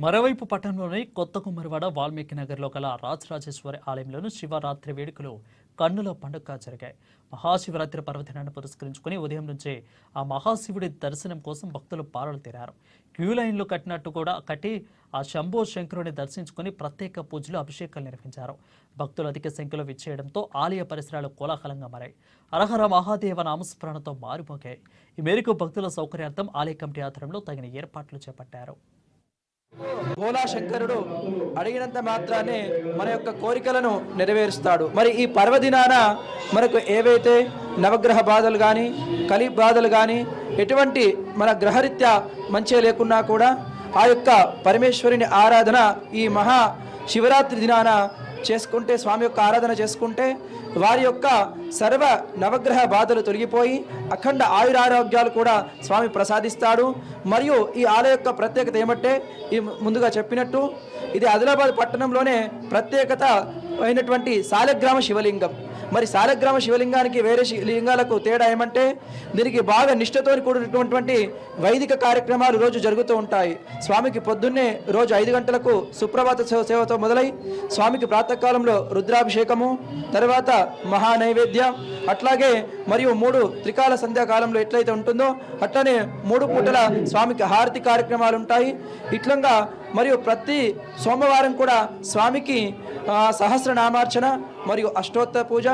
మరోవైపు పట్టణంలోని కొత్త కుమ్మరివాడ వాల్మీకి నగర్లో గల రాజరాజేశ్వరి ఆలయంలోని శివరాత్రి వేడుకలు కన్నుల పండుగగా జరిగాయి. మహాశివరాత్రి పర్వదినాన్ని పురస్కరించుకుని ఉదయం నుంచే ఆ మహాశివుడి దర్శనం కోసం భక్తులు బారులు తీరారు. క్యూ లైన్లు కట్టి ఆ శంభో శంకరుని దర్శించుకుని ప్రత్యేక పూజలు అభిషేకాలు నిర్వహించారు. భక్తులు అధిక సంఖ్యలో విచ్చేయడంతో ఆలయ పరిసరాలు కోలాహలంగా మారాయి. హరహర మహాదేవ నామస్మరణతో మారిపోయాయి. ఈ మేరకు భక్తుల సౌకర్యార్థం ఆలయ కమిటీ ఆధ్వర్యంలో తగిన ఏర్పాట్లు చేపట్టారు. భోలా శంకరుడు అడిగినంత మాత్రాన్ని మన యొక్క కోరికలను నెరవేరుస్తాడు. మరి ఈ పర్వదినాన మనకు ఏవైతే నవగ్రహ బాధలు కానీ కలి బాధలు కానీ ఎటువంటి మన గ్రహరీత్యా మంచి లేకున్నా కూడా ఆ యొక్క పరమేశ్వరుని ఆరాధన ఈ మహా శివరాత్రి దినాన చేసుకుంటే, స్వామి యొక్క ఆరాధన చేసుకుంటే వారి యొక్క సర్వ నవగ్రహ బాధలు తొలగిపోయి అఖండ ఆయురారోగ్యాలు కూడా స్వామి ప్రసాదిస్తాడు. మరియు ఈ ఆలయ యొక్క ప్రత్యేకత ఏమంటే, ఈ ముందుగా చెప్పినట్టు ఇది ఆదిలాబాద్ పట్టణంలోనే ప్రత్యేకత అయినటువంటి సాలగ్రామ శివలింగం. మరి సాలగ్రామ శివలింగానికి వేరే లింగాలకు తేడా ఏమంటే, దీనికి బాగా నిష్ఠతో కూడినటువంటి వైదిక కార్యక్రమాలు రోజు జరుగుతూ ఉంటాయి. స్వామికి పొద్దున్నే రోజు 5 గంటలకు సుప్రభాత సేవతో మొదలై స్వామికి ప్రాతకాలంలో రుద్రాభిషేకము, తర్వాత మహానైవేద్యం, అట్లాగే మరియు 3 త్రికాల సంధ్యాకాలంలో ఎట్లయితే ఉంటుందో అట్లనే 3 పూటల స్వామికి హారతి కార్యక్రమాలు ఉంటాయి. ఇట్లంగా మరియు ప్రతి సోమవారం కూడా స్వామికి సహస్రనామార్చన మరియు అష్టోత్తర పూజ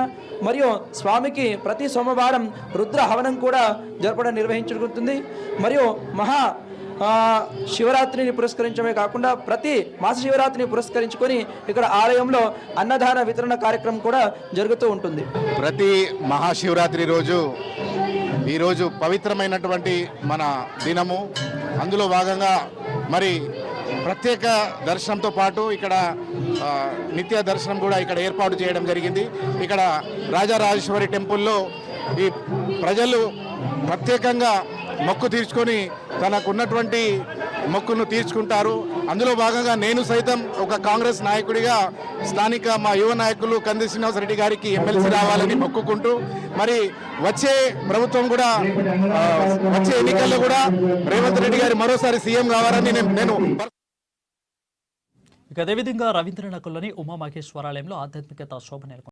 మరియు స్వామికి ప్రతి సోమవారం రుద్ర హవనం కూడా జరపడం నిర్వహించబడుతుంది. మరియు మహా శివరాత్రిని పురస్కరించడమే కాకుండా ప్రతి మాస శివరాత్రిని పురస్కరించుకొని ఇక్కడ ఆలయంలో అన్నదాన వితరణ కార్యక్రమం కూడా జరుగుతూ ఉంటుంది. ప్రతి మహాశివరాత్రి రోజు ఈరోజు పవిత్రమైనటువంటి మన దినము. అందులో భాగంగా మరి ప్రత్యేక దర్శనంతో పాటు ఇక్కడ నిత్య దర్శనం కూడా ఇక్కడ ఏర్పాటు చేయడం జరిగింది. ఇక్కడ రాజరాజేశ్వరి టెంపుల్లో ఈ ప్రజలు ప్రత్యేకంగా మొక్కు తీర్చుకొని తనకున్నటువంటి మొక్కును తీర్చుకుంటారు. అందులో భాగంగా నేను సైతం ఒక కాంగ్రెస్ నాయకుడిగా స్థానిక మా యువ నాయకులు కంది శ్రీనివాసరెడ్డి గారికి ఎమ్మెల్సీ రావాలని మొక్కుకుంటూ, మరి వచ్చే ప్రభుత్వం కూడా వచ్చే ఎన్నికల్లో కూడా రేవంత్ రెడ్డి గారు మరోసారి సీఎం కావాలని నేను అదేవిధంగా రవీంద్రనగర్లోని ఉమామహేశ్వరాలయంలో ఆధ్యాత్మికత శోభ నెలకొంది.